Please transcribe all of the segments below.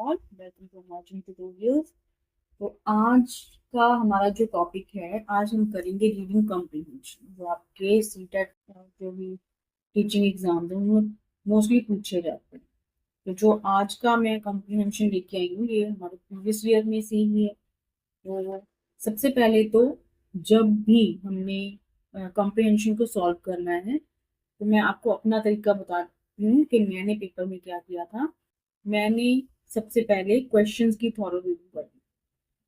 All, welcome to watching tutorials. तो आज का हमारा जो टॉपिक है, आज हम करेंगे रीडिंग कॉम्प्रिहेंशन, जो आपके सीटेट जो भी टीचिंग एग्जाम है उनमें मोस्टली पूछे जाते हैं। तो जो आज का मैं कॉम्प्रिहेंशन लेके आई हूँ, ये हमारे प्रीवियस ईयर में से ही है। तो सबसे पहले तो जब भी हमने कॉम्प्रिहेंशन को सॉल्व करना है, तो मैं आपको अपना तरीका बताती हूँ कि मैंने पेपर में क्या किया था। मैंने सबसे पहले क्वेश्चंस की थॉरो रिव्यू करी।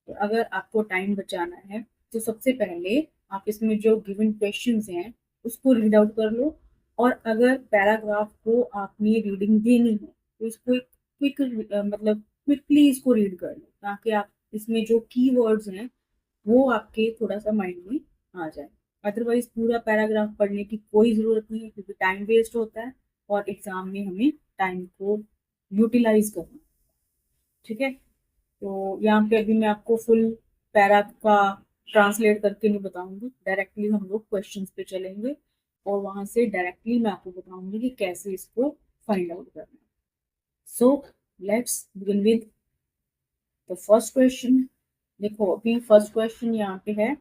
तो अगर आपको टाइम बचाना है, तो सबसे पहले आप इसमें जो गिवन क्वेश्चंस हैं उसको रीड आउट कर लो। और अगर पैराग्राफ को आपने रीडिंग देनी है, तो इसको एक क्विक मतलब क्विकली इसको रीड कर लो, ताकि आप इसमें जो की वर्ड्स हैं वो आपके थोड़ा सा माइंड में आ जाए। अदरवाइज पूरा पैराग्राफ पढ़ने की कोई ज़रूरत नहीं है, क्योंकि टाइम वेस्ट होता है और एग्जाम में हमें टाइम को यूटिलाइज करना। ठीक है, तो यहाँ पे अभी मैं आपको फुल पैरा का ट्रांसलेट करके नहीं बताऊंगी, डायरेक्टली हम लोग क्वेश्चंस पे चलेंगे और वहां से डायरेक्टली मैं आपको बताऊंगी कि कैसे इसको फाइंड आउट करना है। So let's begin with the first question. देखो, अभी फर्स्ट क्वेश्चन यहाँ पे है।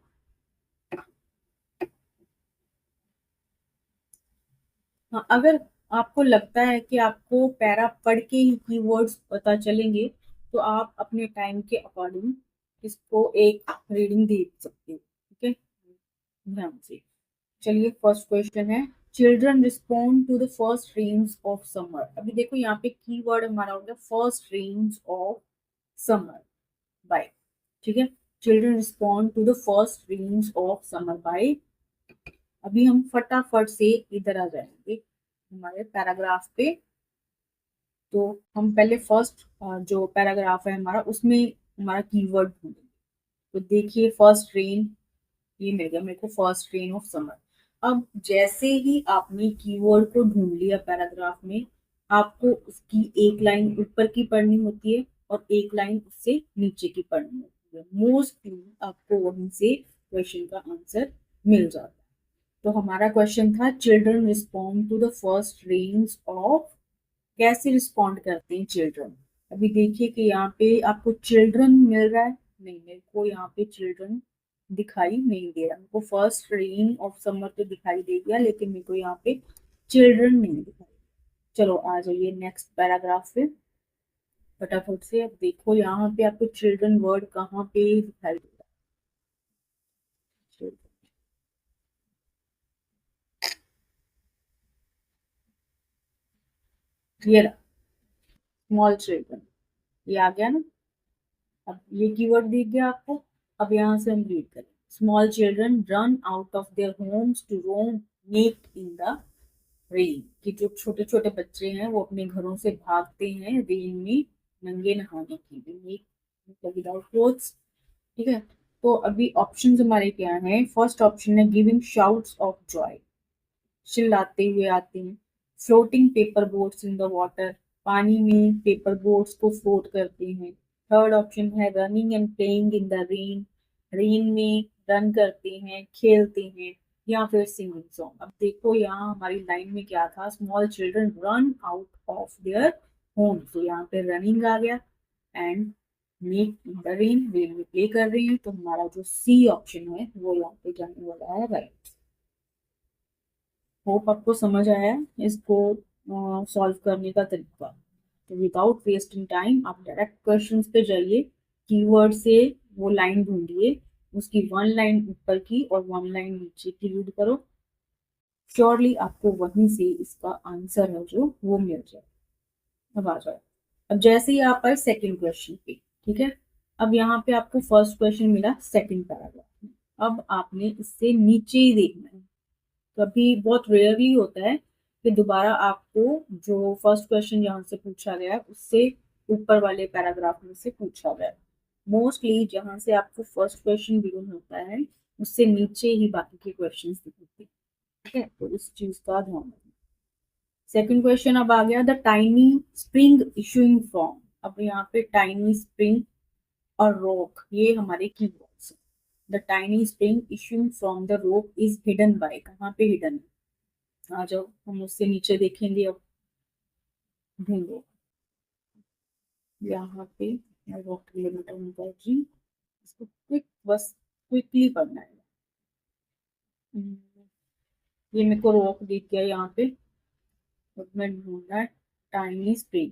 हाँ, अगर आपको लगता है कि आपको पैरा पढ़ के ही कीवर्ड्स पता चलेंगे, तो आप अपने टाइम के अकॉर्डिंग इसको एक रीडिंग दे सकते हो। ठीक है, ध्यान से। चलिए, फर्स्ट क्वेश्चन है, children respond to the first rains of summer. अभी देखो, यहाँ पे कीवर्ड हमारा हो गया first rains of summer by. ठीक है, children respond to the first rains of summer by. अभी हम फटाफट से इधर आ जाएंगे हमारे पैराग्राफ पे। तो हम पहले फर्स्ट जो पैराग्राफ है हमारा, उसमें हमारा कीवर्ड ढूंढेंगे। तो देखिए, फर्स्ट रेन, ये मिल गया मेरे को, फर्स्ट रेन ऑफ समर। अब जैसे ही आपने कीवर्ड को ढूंढ लिया पैराग्राफ में, आपको उसकी एक लाइन ऊपर की पढ़नी होती है और एक लाइन उससे नीचे की पढ़नी होती है। मोस्टली आपको वहीं से क्वेश्चन का आंसर मिल जाता है। तो हमारा क्वेश्चन था, children respond to the first rains of. कैसे रिस्पॉन्ड करते हैं चिल्ड्रन? अभी देखिए कि यहाँ पे आपको चिल्ड्रन मिल रहा है, नहीं, मेरे को यहाँ पे चिल्ड्रन दिखाई नहीं दे रहा। मेरे को फर्स्ट रेन ऑफ समर तो दिखाई दे गया, लेकिन मेरे को यहाँ पे चिल्ड्रन नहीं दिखाई। चलो आ जाइए नेक्स्ट पैराग्राफ पे फटाफट से। अब देखो, यहाँ पे आपको चिल्ड्रन वर्ड कहाँ पे दिखाई दे रहा है? ये स्मॉल चिल्ड्रन, ये आ गया ना। अब ये कीवर्ड दिख गया आपको। अब यहाँ से हम रीड करें, small children run out of their homes to roam naked in the rain. कि जो छोटे छोटे बच्चे हैं वो अपने घरों से भागते हैं रेन में नंगे नहाने के लिए, नेक मतलब विदाउट क्लोथ्स। ठीक है, तो अभी ऑप्शंस हमारे क्या हैं? फर्स्ट ऑप्शन है गिविंग शाउट्स ऑफ जॉय, चिल्लाते हुए आते हैं। Floating paper boats in the water, पानी में पेपर बोट्स को फ्लोट करते हैं। थर्ड ऑप्शन है running and playing in the rain, rain में रन करते हैं, खेलते हैं। या फिर सिंगिंग सॉन्ग। अब देखो, यहाँ हमारी लाइन में क्या था? Small children run out of their home, तो यहाँ पे रनिंग आ गया। And make in the rain, rain में प्ले कर रही है, तो हमारा जो सी ऑप्शन है वो यहाँ पे जाने वाला है राइट। होप आपको समझ आया है इसको सॉल्व करने का तरीका। तो विदाउट वेस्टिंग टाइम आप डायरेक्ट क्वेश्चंस पे जाइए, कीवर्ड से वो लाइन ढूंढिए, उसकी वन लाइन ऊपर की और वन लाइन नीचे की रीड करो। श्योरली आपको वहीं से इसका आंसर है जो वो मिल जाए। अब आ जाए, अब जैसे ही आप आए सेकंड क्वेश्चन पे। ठीक है, अब यहाँ पे आपको फर्स्ट क्वेश्चन मिला सेकंड पैराग्राफ में। अब आपने इससे नीचे ही देखना है। कभी बहुत रेयरली होता है कि दोबारा आपको जो फर्स्ट क्वेश्चन जहाँ से पूछा गया है उससे ऊपर वाले पैराग्राफ में से पूछा गया है। मोस्टली जहाँ से आपको फर्स्ट क्वेश्चन बिगिन होता है, उससे नीचे ही बाकी के क्वेश्चन दिखते हैं। ठीक है, तो इस चीज का ध्यान रखना। सेकंड क्वेश्चन अब आ गया, the tiny spring issuing from. अब यहाँ पे टाइनी स्प्रिंग और रॉक, ये हमारे keywords. The tiny spring issuing from the rock is hidden bye, कहाँ पे हिडन है? आ जाओ, हम उससे नीचे देखेंगे। अब ढूंढो। यहाँ पे रॉक लिमिटर जी, इसको बस क्विकली पढ़ना है। ये मेरे को रॉक दिख गया यहाँ पे, तो मैं ढूंढना है टाइनी स्प्रिंग।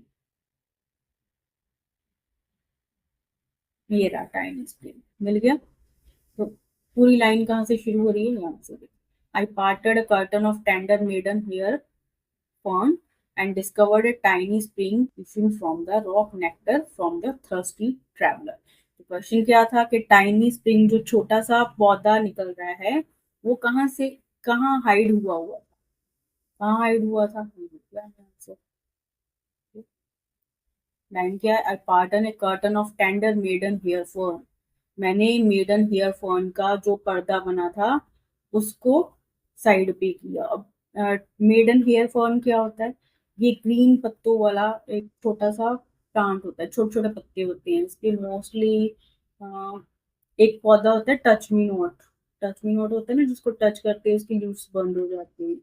ये रहा टाइनी स्प्रिंग, मिल गया। तो पूरी लाइन कहाँ से शुरू हो रही है, यहाँ से। I parted a curtain of tender maiden hair fern and discovered a tiny spring issuing from the rock nectar from the thirsty traveler। तो क्वेश्चन क्या था कि टाइनी स्प्रिंग, जो छोटा सा पौधा निकल रहा है, वो कहाँ से कहाँ हाइड हुआ हुआ था, कहाँ हाइड हुआ था, लाइन क्या है, I parted a curtain of tender maiden hair fern. मैंने मेडन हेयर फॉर्न का जो पर्दा बना था उसको साइड पे किया। अब मेडन हेयर फॉर्न क्या होता है, ये ग्रीन पत्तों वाला एक छोटा सा प्लांट होता है, छोटे छोटे पत्ते होते हैं इसके मोस्टली। एक पौधा होता है touch me not, touch me not होता है ना, जिसको टच करते हैं उसकी लीव्स बंद हो जाती है।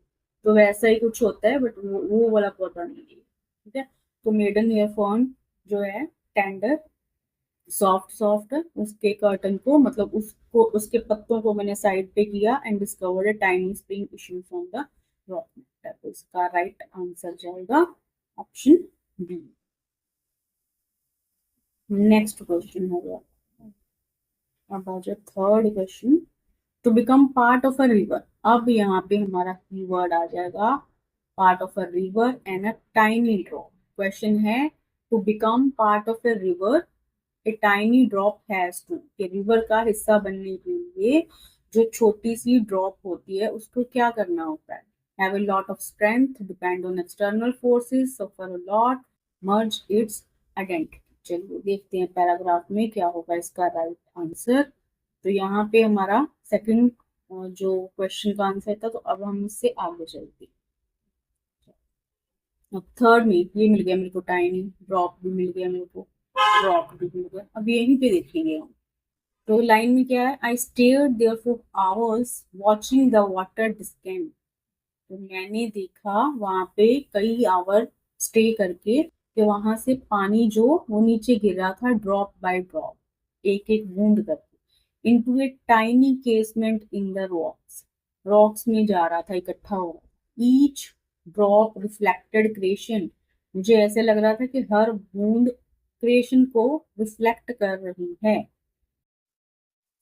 तो वैसा ही कुछ होता है, बट वो वाला पौधा नहीं है, ठीक है। तो मेडन हेयर फॉर्न जो है टेंडर सॉफ्ट सॉफ्ट, उसके कर्टन को, मतलब उसको, उसके पत्तों को मैंने साइड पे किया and discovered tiny spring issue from the rock nectar. तो इसका राइट आंसर जाएगा ऑप्शन बी। नेक्स्ट क्वेश्चन होगा, अब आ जाए third question. To become part of a river, अब यहाँ पे हमारा कीवर्ड आ जाएगा part of a river and a tiny drop. Question है to become part of a river a tiny drop has to, कि रिवर का हिस्सा बनने के लिए जो छोटी सी ड्रॉप होती है उसको क्या करना होता है, have a lot of strength, depend on external forces, suffer a lot, merge its identity। चलिए देखते हैं पैराग्राफ में क्या होगा इसका राइट आंसर। तो यहाँ पे हमारा सेकंड जो क्वेश्चन का आंसर था, तो अब हम इससे आगे चलते हैं। थर्ड में ये मिल गया मेरे को, टाइनी ड्रॉप भी मिल गया मेरे को, ड्रॉप भी मिल गया। अब यहीं पे देखेंगे हम। तो लाइन में क्या है, I stared there for hours watching the water descend. तो मैंने देखा वहां पे कई आवर स्टे करके कि वहां से पानी जो वो नीचे गिर रहा था ड्रॉप बाय ड्रॉप, एक एक बूंद करके, into a tiny casement in the rocks, rocks में जा रहा था, इकट्ठा हो रहा। ईच ड्रॉप रिफ्लेक्टेड क्रिएशन, मुझे ऐसे लग रहा था कि हर बूंद क्रिएशन को रिफ्लेक्ट कर रही है।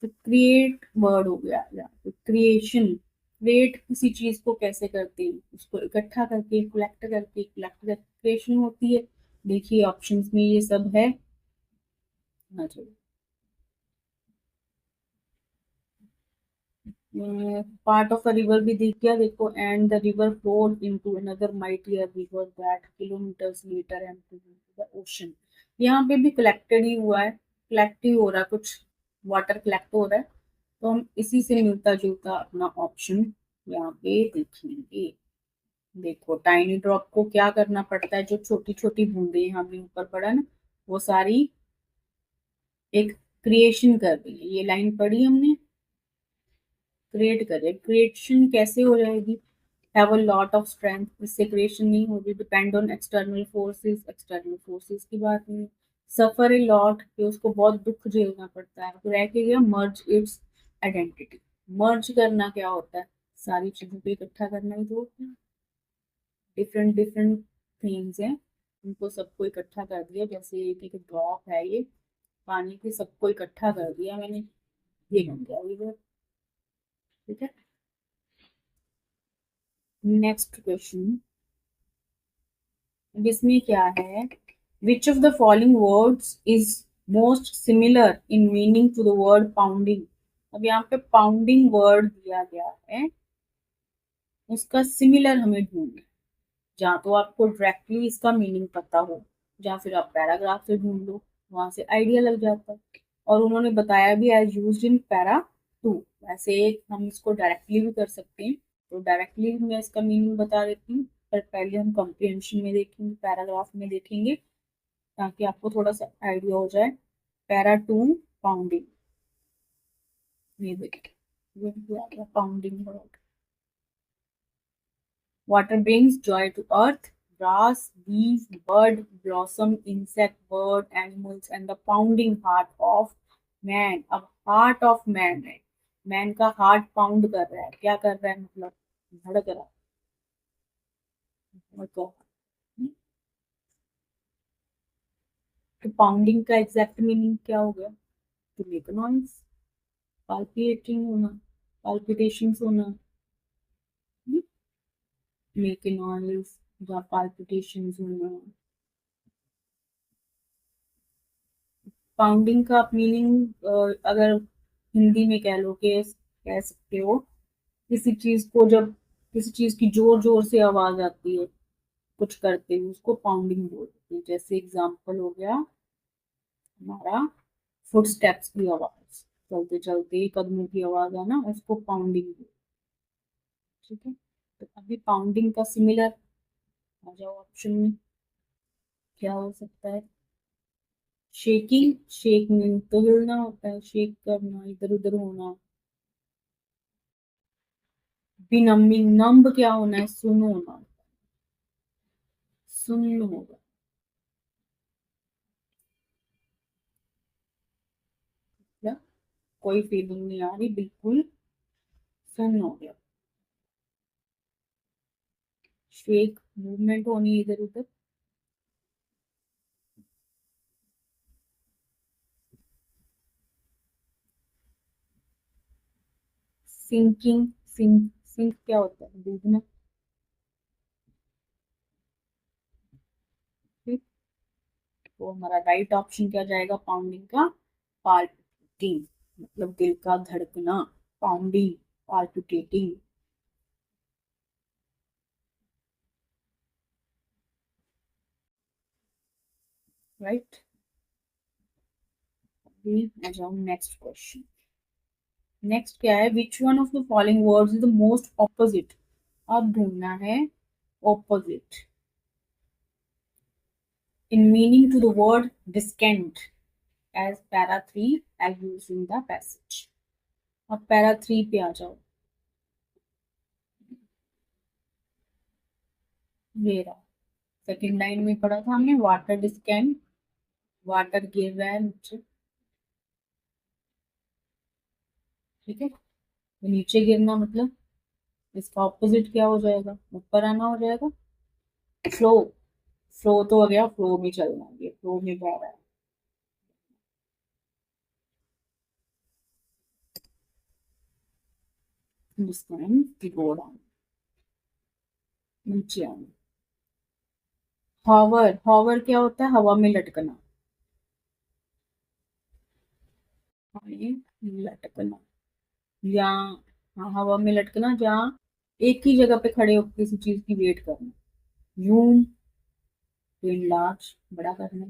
तो क्रिएट वर्ड हो गया, या तो क्रिएशन, क्रिएट किसी चीज को कैसे करते हैं, उसको इकट्ठा करके, कलेक्ट करके क्रिएशन होती है। देखिए ऑप्शंस में ये सब है। पार्ट ऑफ अ रिवर भी दिख गया देखो, and the river flowed into another mightier river that kilometres later and the ocean. यहाँ पे भी कलेक्टेड ही हुआ है, कलेक्ट ही हो रहा है कुछ, वाटर कलेक्ट हो रहा है। तो हम इसी से मिलता जुलता अपना ऑप्शन यहाँ पे देखेंगे। देखो टाइनी ड्रॉप को क्या करना पड़ता है, जो छोटी छोटी बूंदे यहाँ पे ऊपर पड़ा ना, वो सारी एक क्रिएशन कर रही है। ये लाइन पढ़ी हमने, क्रिएट करे, क्रिएशन कैसे हो जाएगी, have a lot of strength, इससे क्रिएशन नहीं होगी। Depend on external forces, external forces की बात नहीं। सफर ए लॉट, कि उसको बहुत दुख झेलना पड़ता है। तो रह के गया मर्ज इट्स आइडेंटिटी। मर्ज करना क्या होता है, सारी चीजों को इकट्ठा करना ही तो होता है। डिफरेंट डिफरेंट थिंग्स हैं, उनको सबको इकट्ठा कर दिया, जैसे एक एक ड्रॉप है ये पानी के, सबको इकट्ठा कर दिया मैंने, ये बन गया रिवर, ठीक है। नेक्स्ट क्वेश्चन, इसमें क्या है, which of the following words is most similar in meaning to the word pounding. अब यहाँ पे पाउंडिंग वर्ड दिया गया है, उसका सिमिलर हमें ढूंढना है। जहाँ तो आपको डायरेक्टली इसका मीनिंग पता हो, या फिर आप पैराग्राफ से ढूंढ लो, वहां से आइडिया लग जाता है। और उन्होंने बताया भी एज यूज्ड इन पैरा 2। वैसे हम इसको डायरेक्टली भी कर सकते हैं, तो डायरेक्टली मैं इसका मीनिंग बता देती हूँ, पर पहले हम कम्प्रिहेंशन में देखेंगे, पैराग्राफ में देखेंगे, ताकि आपको थोड़ा सा आइडिया हो जाए। पैरा 2 पाउंडिंग, ये देखिए pounding word. Water brings joy to earth, grass, leaf, bud, blossom, insect, bird, animals and the pounding heart of man. अब heart of man है, man का heart pound कर रहा है, क्या कर रहा है मतलब धड़क रहा है मतलब। तो पाउंडिंग का एग्जैक्ट मीनिंग क्या हो गया? टू मेक नॉइज, पाल्पिएटिंग होना, पाल्पिटेशंस होना, मेक नॉइज या पाल्पिटेशंस होना। पाउंडिंग का मीनिंग अगर हिंदी में कह लो कि कह सकते हो किसी चीज को, जब किसी चीज की जोर जोर से आवाज आती है कुछ करते हुए, उसको पाउंडिंग बोलते हैं। जैसे एग्जांपल हो गया हमारा फुट स्टेप्स की आवाज, चलते चलते कदमों की आवाज है ना, उसको पाउंडिंग बोलते हैं। ठीक है, तो अभी पाउंडिंग का सिमिलर आ जाओ ऑप्शन में, क्या हो सकता है? शेकिंग, शेक मीन तो हिलना होता है, शेक करना, इधर उधर होना। बिनमिंग, नम्ब क्या होना है? सुन होना, सुन होगा। क्या? कोई फीलिंग नहीं आ रही, बिल्कुल सुन हो गया। शेक, मूवमेंट होनी इधर उधर। सिंकिंग, सिंक, सिंक क्या होता है? डूबना। ठीक, तो हमारा राइट ऑप्शन क्या जाएगा पाउंडिंग का? पाल्पिटेटिंग, मतलब दिल का धड़कना, पाउंडिंग, पाल्पिटेटिंग। राइट, आ जाओ नेक्स्ट क्वेश्चन। नेक्स्ट क्या है? Which one of the following words is the most opposite? अब ढूंढना है opposite in meaning to the word discant as para 3 as used in the passage. अब पैरा 3 पे आ जाओ। ये रहा, सेकेंड लाइन में पढ़ा था हमने, वाटर डिस्केंट, वाटर गिर रहा है नीचे। ठीक है, तो नीचे गिरना मतलब इसका ऑपोजिट क्या हो जाएगा? ऊपर आना हो जाएगा। फ्लो, फ्लो तो हो गया, फ्लो में चलना, ये फ्लो में बह रहा है। डिस्केंट, गो डाउन, नीचे आना। हॉवर, हॉवर क्या होता है? हवा में लटकना, हवा में लटकना या हाँ, हवा में लटकना, जहाँ एक ही जगह पे खड़े होकर किसी चीज की वेट करना। यूम, तो लार्ज, बड़ा करना।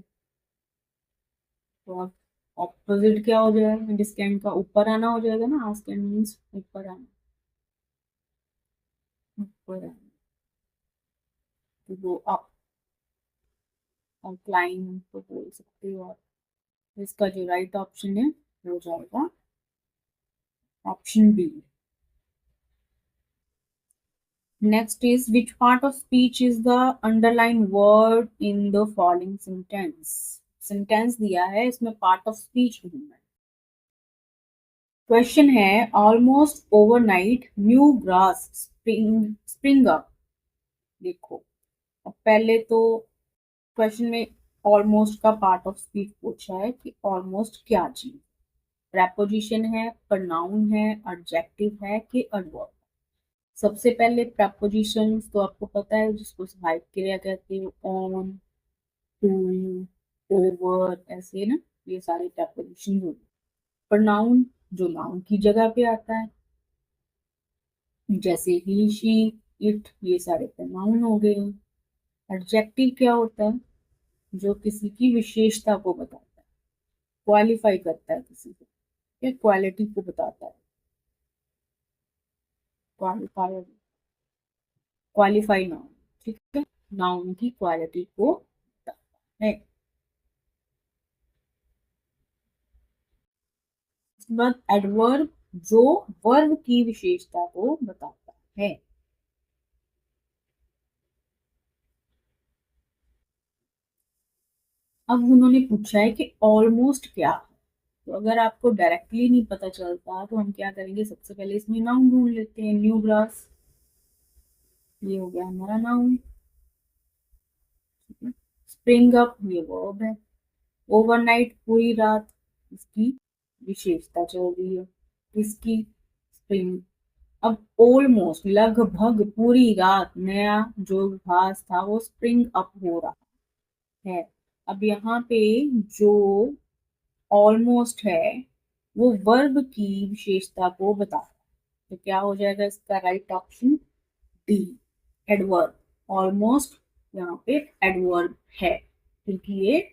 तो अब ऑपोजिट क्या हो जाएगा डिस्केंट का? ऊपर आना हो जाएगा ना, आस्केंट मीन्स ऊपर आना, ऊपर आना, तो वो अप और क्लाइंब तो बोल सकते हो आप। तो इसका जो राइट ऑप्शन है हो जाएगा option B. Next is which part of speech is the underlined word in the following sentence? Sentence दिया है, इसमें पार्ट ऑफ स्पीच ढूंढना है। क्वेश्चन है almost overnight new grass spring spring up. देखो, अब पहले तो क्वेश्चन में ऑलमोस्ट का पार्ट ऑफ स्पीच पूछा है कि ऑलमोस्ट क्या चीज, प्रेपोजिशन है, प्रनाउन है, एडजेक्टिव है कि एडवर्ब। सबसे पहले प्रपोजिशन तो आपको पता है, जिसको सहायक क्रिया कहते हैं, ऑन, टू, ओवर, ऐसे ना, ये सारे प्रपोजिशन होते हैं। प्रोनाउन जो नाउन की जगह पे आता है, जैसे ही, शी, इट, ये सारे प्रोनाउन हो गए। एडजेक्टिव क्या होता है? जो किसी की विशेषता को बताता है, क्वालिफाई करता है किसी को, या क्वालिटी को बताता है। Qualifier, qualify noun. ठीक है, नाउन की क्वालिटी को बताता है। उसके बाद एडवर्ब जो वर्ब की विशेषता को बताता है। अब उन्होंने पूछा है कि ऑलमोस्ट क्या है। तो अगर आपको डायरेक्टली नहीं पता चलता तो हम क्या करेंगे, सबसे पहले इसमें नाउन ढूंढ लेते हैं। न्यू ग्रास, ये हो गया हमारा नाउन। स्प्रिंग अप, ये वर्ब है। ओवरनाइट, पूरी रात, इसकी विशेषता चल रही है, इसकी स्प्रिंग। अब ऑलमोस्ट, लगभग पूरी रात, नया जो घास था वो स्प्रिंग अप हो रहा है। अब यहाँ पे जो ऑलमोस्ट है वो वर्ब की विशेषता को बता रहा है। तो क्या हो जाएगा इसका right option, D, adverb. Almost यहाँ पे एडवर्ब है, क्योंकि ये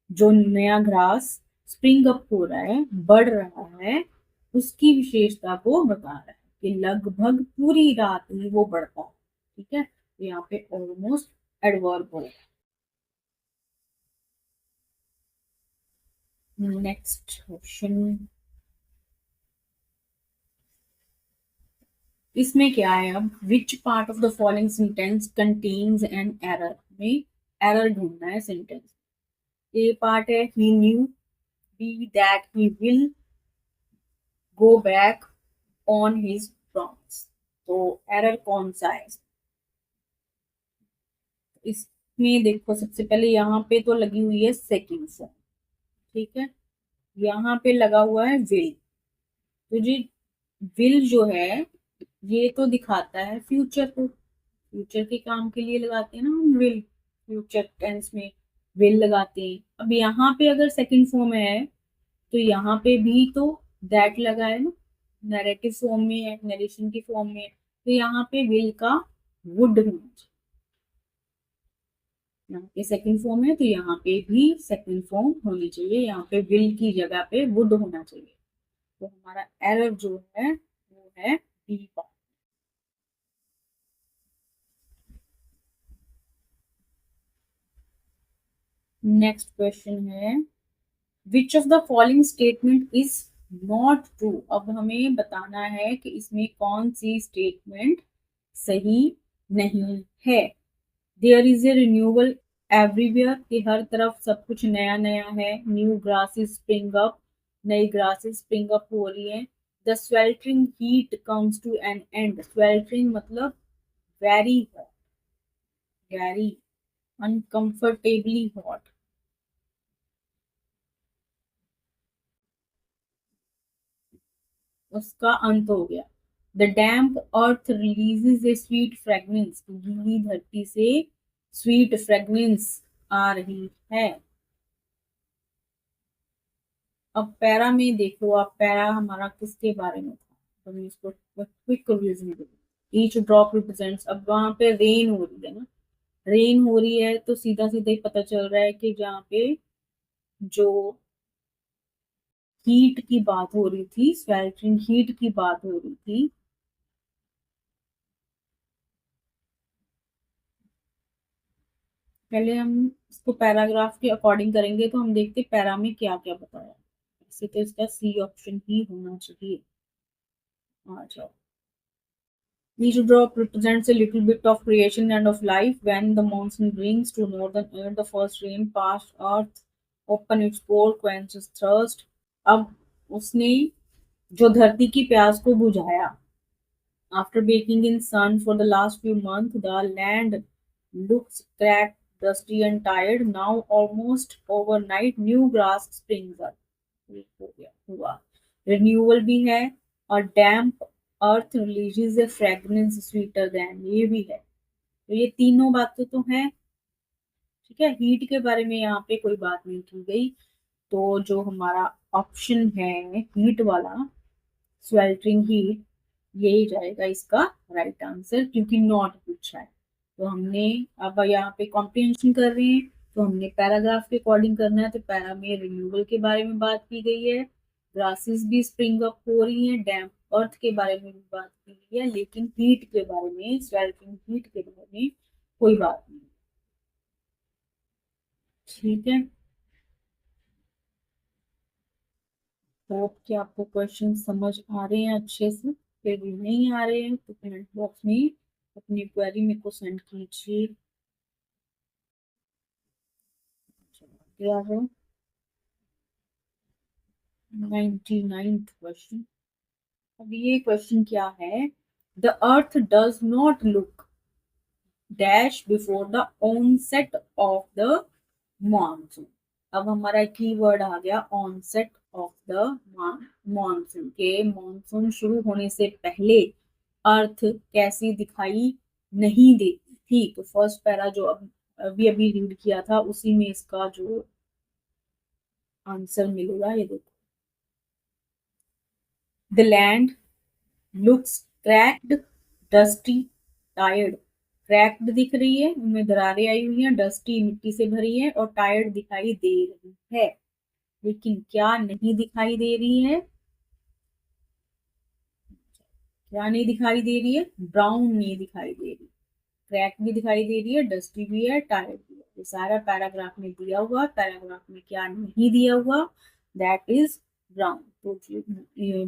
जो नया ग्रास स्प्रिंग अप हो रहा है, बढ़ रहा है, उसकी विशेषता को बता रहा है कि लगभग पूरी रात ही वो बढ़ता है। ठीक है, तो यहाँ पे ऑलमोस्ट एडवर्ब हो। नेक्स्ट क्वेश्चन, इसमें क्या है अब, which part of the following sentence contains an error. में एरर ढूंढना है सेंटेंस। ए पार्ट है he knew, B that he will go back on his promise. तो एरर कौन सा है इसमें? देखो सबसे पहले यहाँ पे तो लगी हुई है सेकंड फॉर्म, ठीक है। यहाँ पे लगा हुआ है विल। तो जी विल जो है ये तो दिखाता है फ्यूचर को, फ्यूचर के काम के लिए लगाते हैं ना हम विल, फ्यूचर टेंस में विल लगाते हैं। अब यहाँ पे अगर सेकंड फॉर्म है तो यहाँ पे भी तो दैट लगा है ना, नैरेटिव फॉर्म में है, नरेशन की फॉर्म में है, तो यहाँ पे विल का वुड होना चाहिए। यहाँ पे सेकंड फॉर्म है तो यहाँ पे भी सेकंड फॉर्म होनी चाहिए, यहाँ पे विल की जगह पे वुड होना चाहिए। तो हमारा एरर जो है वो है बी पार्ट। नेक्स्ट क्वेश्चन है, which of the following statement is not true. अब हमें बताना है कि इसमें कौन सी स्टेटमेंट सही नहीं है। There is a renewal everywhere, कि हर तरफ सब कुछ नया नया है। न्यू ग्रासेस स्प्रिंग अप, नई ग्रासेस स्प्रिंग अप हो रही है। The sweltering heat comes to an end, sweltering मतलब very hot, very uncomfortably hot, उसका अंत हो गया। The damp earth releases a sweet fragrance, गीली धरती से स्वीट फ्रेगनेंस आ रही है। अब पैरा में देखो आप, पैरा हमारा किसके बारे में था, तो मैं इसको क्विक रिवीजन दूंगी। ईच ड्रॉप रिप्रेजेंट्स, अब वहां पे रेन हो रही है ना, रेन हो रही है तो सीधा सीधा ही पता चल रहा है कि जहाँ पे जो हीट की बात हो रही थी, स्वेल्टरिंग हीट की बात हो रही थी। पहले हम इसको पैराग्राफ के अकॉर्डिंग करेंगे तो हम देखते पैरा में क्या क्या बताया। वैसे तो इसका सी ऑप्शन ही होना चाहिए। आ जाओ। Each drop represents a little bit of creation and of life. When the monsoon brings to northern earth the first rain, past earth open its pore, quenches thirst. अब उसने जो धरती की प्यास को बुझाया, after baking in sun for the last few months, the land looks cracked, dusty, and tired. Now, almost overnight, new grass springs up. ये हो गया हुआ, रिन्यूअल भी है, और डैम्प अर्थ रिलीजेस ए फ्रेगनेंस स्वीटर देन, ये भी है। तो ये तीनों बातें तो हैं। ठीक है, हीट के बारे में यहाँ पे कोई बात नहीं की गई। तो जो हमारा ऑप्शन है हीट वाला, स्वेल्टरिंग हीट, यही जाएगा इसका राइट आंसर, क्योंकि नॉट पूछा है। तो हमने अब यहाँ पे कॉम्प्रिहेंशन कर रहे हैं तो हमने पैराग्राफ के अकॉर्डिंग करना है। तो पैरा में रिन्यूअल के बारे में बात की गई है, ग्रासेस भी स्प्रिंग अप हो रही हैं, डैम्प अर्थ के बारे में भी बात की गई है, लेकिन हीट के बारे में, स्वेल्टरिंग हीट के बारे में कोई बात नहीं। ठीक है, होप कि आपको क्वेश्चन समझ आ रहे हैं अच्छे से। फिर भी नहीं आ रहे हैं तो कमेंट बॉक्स में अपनी क्वेरी मेरे को सेंड कीजिए। क्या है 99th क्वेश्चन। अब ये क्वेश्चन क्या है, the earth does not look dash before the onset of the monsoon. अब हमारा कीवर्ड आ गया ऑनसेट ऑफ द मॉनसून, के मॉनसून शुरू होने से पहले अर्थ कैसी दिखाई नहीं देती थी। तो फर्स्ट पैरा जो अभी अभी रीड किया था उसी में इसका जो आंसर मिलेगा, ये देखो, the land looks cracked dusty tired. Cracked दिख रही है, उनमें दरारें आई हुई हैं, डस्टी मिट्टी से भरी है, और टायर्ड दिखाई दे रही है। लेकिन क्या नहीं दिखाई दे रही है, क्या नहीं दिखाई दे रही है, ब्राउन नहीं दिखाई दे रही। क्रैक भी दिखाई दे रही है, डस्टी भी है, टायर्ड भी है। ये सारा पैराग्राफ में दिया हुआ, पैराग्राफ में क्या नहीं दिया हुआ, दैट इज ब्राउन। तो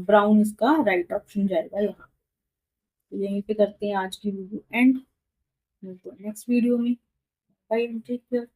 ब्राउन इसका राइट ऑप्शन जाएगा यहाँ। तो यहीं पे करते हैं आज की वीडियो एंड, मिलते हैं नेक्स्ट वीडियो में। Bye, take care.